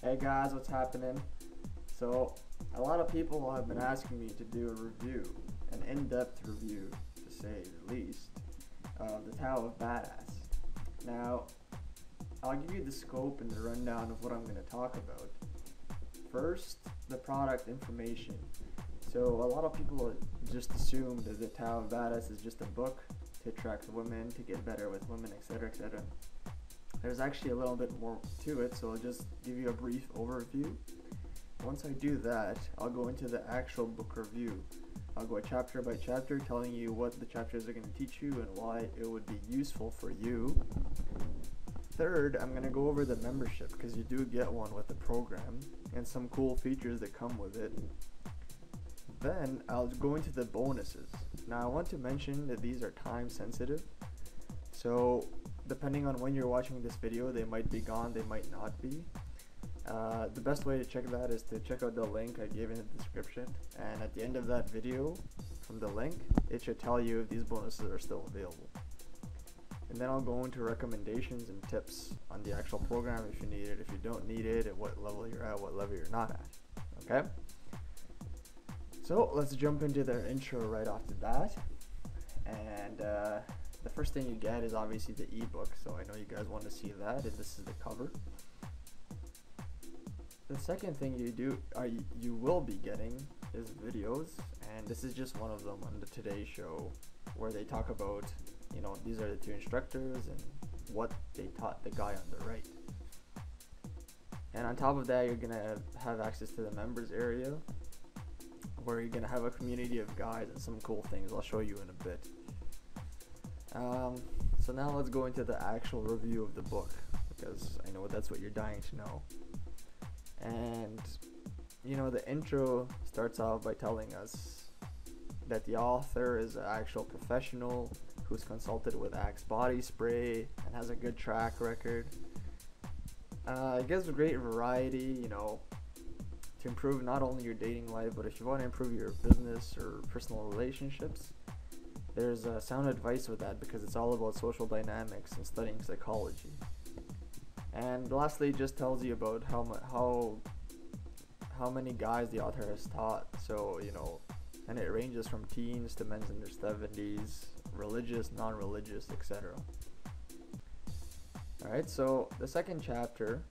Hey guys, what's happening? So, a lot of people have been asking me to do a review, an in-depth review, to say the least, of the Tao of Badass. Now, I'll give you the scope and the rundown of what I'm going to talk about. First, the product information. So, a lot of people just assume that the Tao of Badass is just a book to attract women, to get better with women, etc., etc. There's actually a little bit more to it, so I'll just give you a brief overview. Once I do that, I'll go into the actual book review. I'll go chapter by chapter, telling you what the chapters are going to teach you and why it would be useful for you. Third, I'm going to go over the membership, because you do get one with the program and some cool features that come with it. Then I'll go into the bonuses. Now I want to mention that these are time sensitive, so depending on when you're watching this video, they might be gone, they might not be. The best way to check that is to check out the link I gave in the description, and at the end of that video, from the link, it should tell you if these bonuses are still available. And then I'll go into recommendations and tips on the actual program if you need it, if you don't need it, at what level you're at, what level you're not at. Okay? So let's jump into the intro right off the bat. And the first thing you get is obviously the ebook, so I know you guys want to see that, and this is the cover. The second thing you will be getting is videos, and this is just one of them on the Today Show, where they talk about, these are the two instructors and what they taught the guy on the right. And on top of that, you're gonna have access to the members area, where you're gonna have a community of guys and some cool things I'll show you in a bit. So now let's go into the actual review of the book, because I know that's what you're dying to know. And the intro starts off by telling us that the author is an actual professional who's consulted with Axe body spray and has a good track record. It gives a great variety, to improve not only your dating life, but if you want to improve your business or personal relationships. There's sound advice with that, because it's all about social dynamics and studying psychology. And lastly, it just tells you about how many guys the author has taught. So, and it ranges from teens to men in their 70s, religious, non-religious, etc. Alright, so the second chapter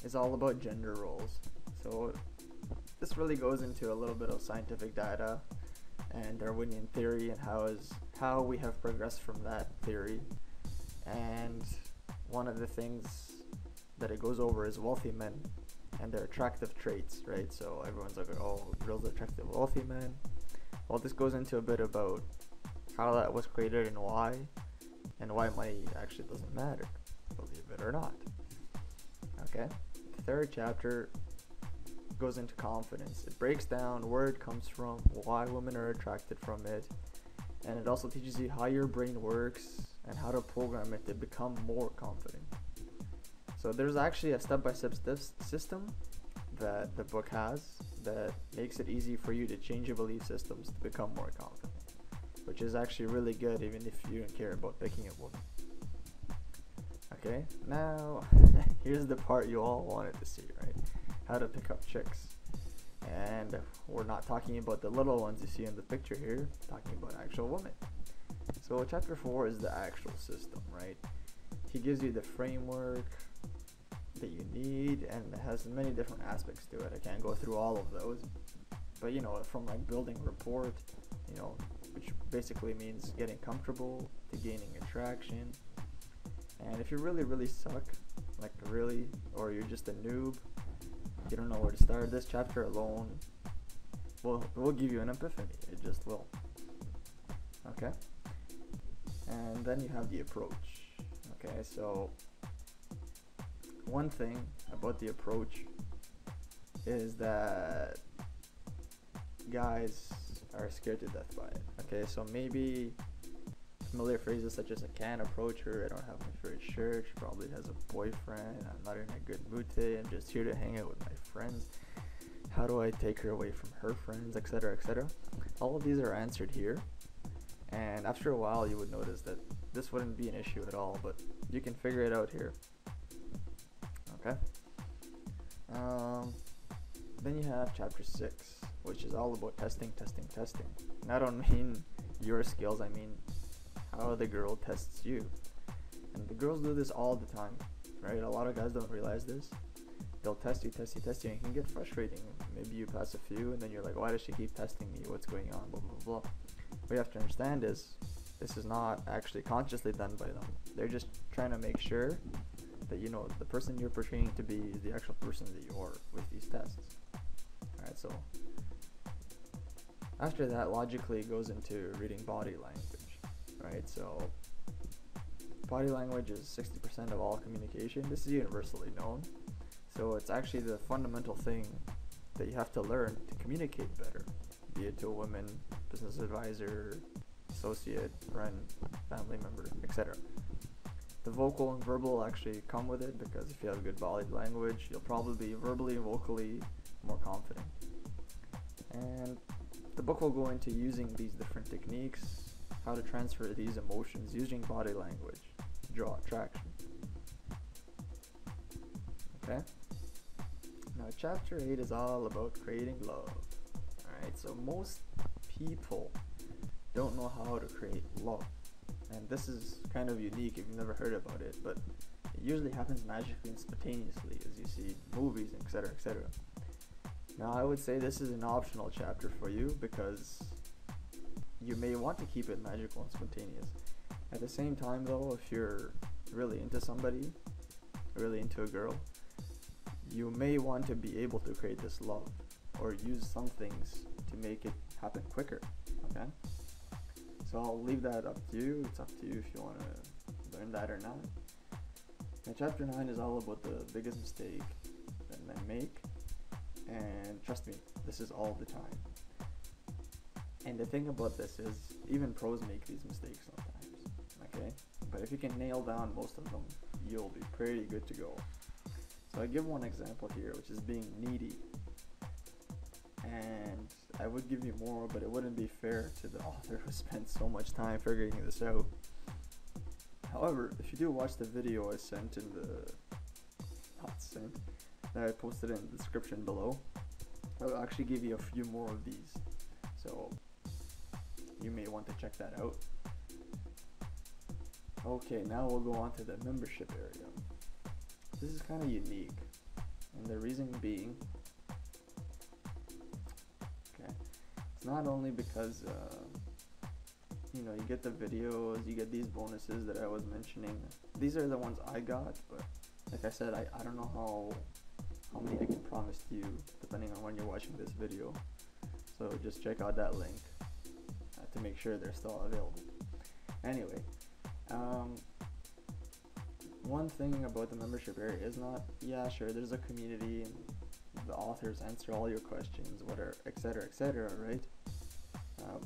is all about gender roles. So this really goes into a little bit of scientific data and Darwinian theory, and how we have progressed from that theory. And one of the things that it goes over is wealthy men and their attractive traits, right? So everyone's like, oh, girls are attractive wealthy men. Well, this goes into a bit about how that was created and why money actually doesn't matter, believe it or not. Okay, the third chapter goes into confidence. It breaks down where it comes from, why women are attracted from it, and it also teaches you how your brain works and how to program it to become more confident. So there's actually a step-by-step system that the book has that makes it easy for you to change your belief systems to become more confident, which is actually really good even if you don't care about picking a woman. Okay, now here's the part you all wanted to see, right? How to pick up chicks. And we're not talking about the little ones you see in the picture here, talking about actual women. So chapter 4 is the actual system, right? He gives you the framework that you need, and it has many different aspects to it. I can't go through all of those, but from like building rapport, which basically means getting comfortable, to gaining attraction. And if you really suck, like really, or you're just a noob, you don't know where to start, this chapter alone will give you an epiphany. It just will. Okay? And then you have the approach. Okay, so one thing about the approach is that guys are scared to death by it. Okay, so maybe familiar phrases such as, I can't approach her, I don't have my favorite shirt, she probably has a boyfriend, I'm not in a good mood today, I'm just here to hang out with my friends, how do I take her away from her friends, etc., etc. All of these are answered here, and after a while you would notice that this wouldn't be an issue at all, but you can figure it out here. Okay, Um, then you have chapter 6, which is all about testing. And I don't mean your skills, I mean how the girl tests you. And the girls do this all the time, right? A lot of guys don't realize this. They'll test you, and it can get frustrating. Maybe you pass a few, and then you're like, why does she keep testing me? What's going on? Blah, blah, blah. What you have to understand is, this is not actually consciously done by them. They're just trying to make sure that, you know, the person you're portraying to be is the actual person that you are with these tests. Alright, so after that, logically it goes into reading body language, right? So body language is 60% of all communication. This is universally known. So it's actually the fundamental thing that you have to learn to communicate better, be it to a woman, business advisor, associate, friend, family member, etc. The vocal and verbal actually come with it, because if you have good body language, you'll probably be verbally and vocally more confident. And the book will go into using these different techniques, how to transfer these emotions using body language, draw attraction. Okay? Now chapter 8 is all about creating love. Alright, so most people don't know how to create love. And this is kind of unique if you've never heard about it, but it usually happens magically and spontaneously, as you see in movies, etc., etc. Now I would say this is an optional chapter for you, because you may want to keep it magical and spontaneous. At the same time though, if you're really into somebody, really into a girl, you may want to be able to create this love, or use some things to make it happen quicker, okay? So I'll leave that up to you. It's up to you if you want to learn that or not. Now chapter 9 is all about the biggest mistake that men make, and trust me, this is all the time. And the thing about this is, even pros make these mistakes sometimes, okay? But if you can nail down most of them, you'll be pretty good to go. So I give one example here, which is being needy. And I would give you more, but it wouldn't be fair to the author who spent so much time figuring this out. However, if you do watch the video I sent in the, that I posted in the description below, I'll actually give you a few more of these. So you may want to check that out. Okay, now we'll go on to the membership area. This is kind of unique, and the reason being, it's not only because you know, you get the videos, you get these bonuses that I was mentioning. These are the ones I got, but like I said, I don't know how many I can promise to you depending on when you're watching this video. So just check out that link to make sure they're still available. Anyway, one thing about the membership area is not, yeah, sure, there's a community and the authors answer all your questions, whatever, etc., right?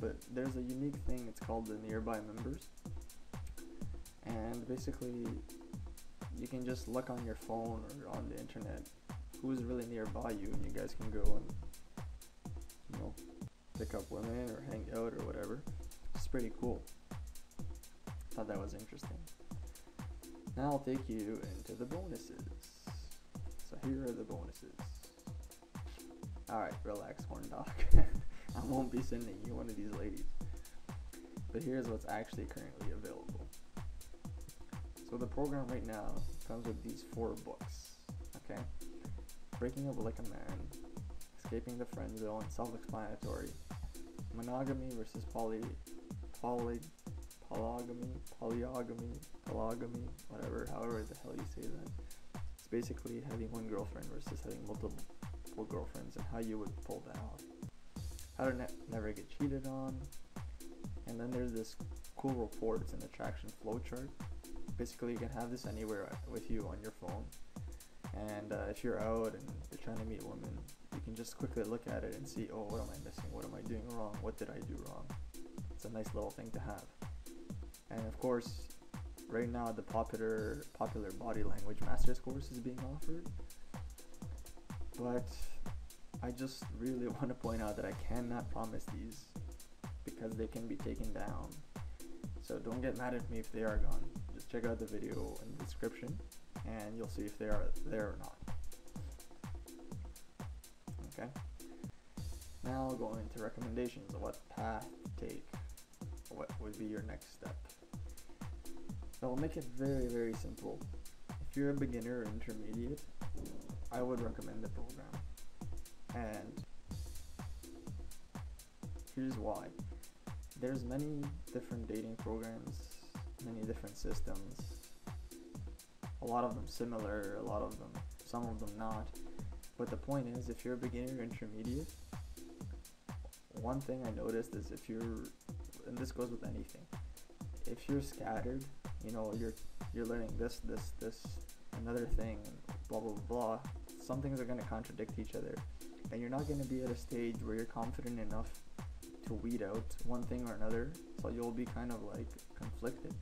But there's a unique thing, it's called the nearby members. And basically, you can just look on your phone or on the internet who's really nearby you, and you guys can go and, you know, pick up women or hang out or whatever. It's pretty cool. Thought that was interesting. Now I'll take you into the bonuses. So here are the bonuses. Alright, relax, horn dog. I won't be sending you one of these ladies. But here's what's actually currently available. So the program right now comes with these 4 books. Okay? Breaking Up Like a Man, Escaping the Friend Zone, self-explanatory. Monogamy versus polygamy, whatever, however the hell you say that. It's basically having one girlfriend versus having multiple girlfriends, and how you would pull that off. How to never get cheated on. And then there's this cool report. It's an attraction flowchart. Basically, you can have this anywhere with you on your phone. And if you're out and you're trying to meet women, you can just quickly look at it and see, oh, what am I missing? What am I doing wrong? What did I do wrong? It's a nice little thing to have. And of course, right now the popular body language master's course is being offered. But I just really want to point out that I cannot promise these, because they can be taken down. So don't get mad at me if they are gone. Just check out the video in the description and you'll see if they are there or not. Okay. Now I'll go into recommendations of what path to take. What would be your next step? So I'll make it very, very simple. If you're a beginner or intermediate, I would recommend the program. And here's why. There's many different dating programs, many different systems. A lot of them similar, some of them not. But the point is, if you're a beginner or intermediate, one thing I noticed is and this goes with anything, if you're scattered, you're learning this, another thing, blah, blah, blah, some things are going to contradict each other. And you're not going to be at a stage where you're confident enough to weed out one thing or another, so you'll be kind of like conflicted.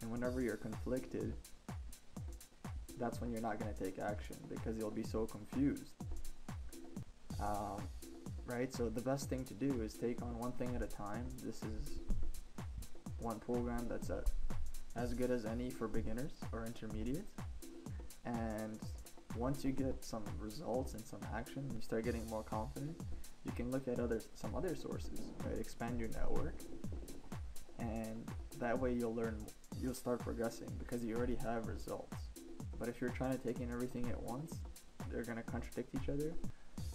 And whenever you're conflicted, that's when you're not going to take action, because you'll be so confused. Right? So the best thing to do is take on one thing at a time. This is one program that's as good as any for beginners or intermediates. And once you get some results and some action, you start getting more confident, you can look at some other sources, right? Expand your network, and that way you'll start progressing because you already have results. But if you're trying to take in everything at once, they're going to contradict each other,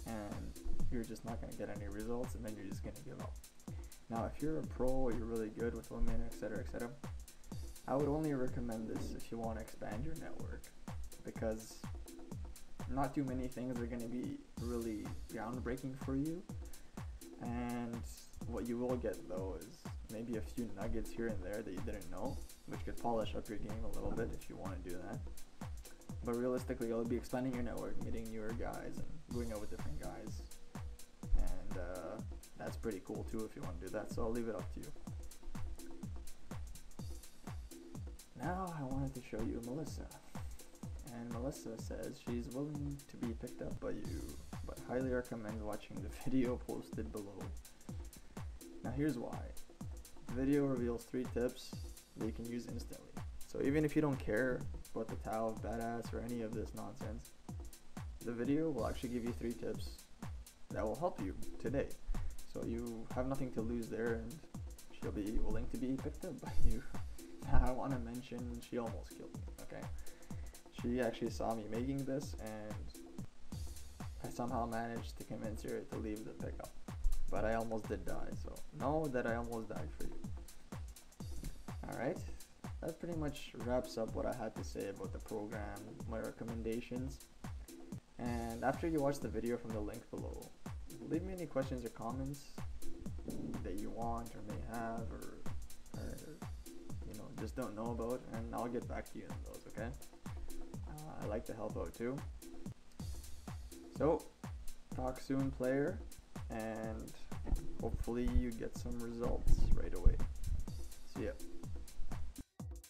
and you're just not going to get any results, and then you're just going to give up. Now, if you're a pro, you're really good with women, etc., etc., I would only recommend this if you want to expand your network, because not too many things are going to be really groundbreaking for you, and what you will get though is maybe a few nuggets here and there that you didn't know, which could polish up your game a little bit if you want to do that. But realistically, you'll be expanding your network, meeting newer guys, and going out with different guys, and that's pretty cool too if you want to do that, so I'll leave it up to you. Now I wanted to show you Melissa. And Melissa says she's willing to be picked up by you, but highly recommends watching the video posted below. Now here's why. The video reveals 3 tips that you can use instantly. So even if you don't care about the Tao of Badass or any of this nonsense, the video will actually give you 3 tips that will help you today. So you have nothing to lose there, and she'll be willing to be picked up by you. I want to mention she almost killed me, okay? She actually saw me making this, and I somehow managed to convince her to leave the pickup. But I almost did die, so know that I almost died for you. Alright, that pretty much wraps up what I had to say about the program, my recommendations. And after you watch the video from the link below, leave me any questions or comments that you want or may have, or just don't know about, and I'll get back to you on those, okay? I like to help out too. So, talk soon, player, and hopefully you get some results right away. See ya.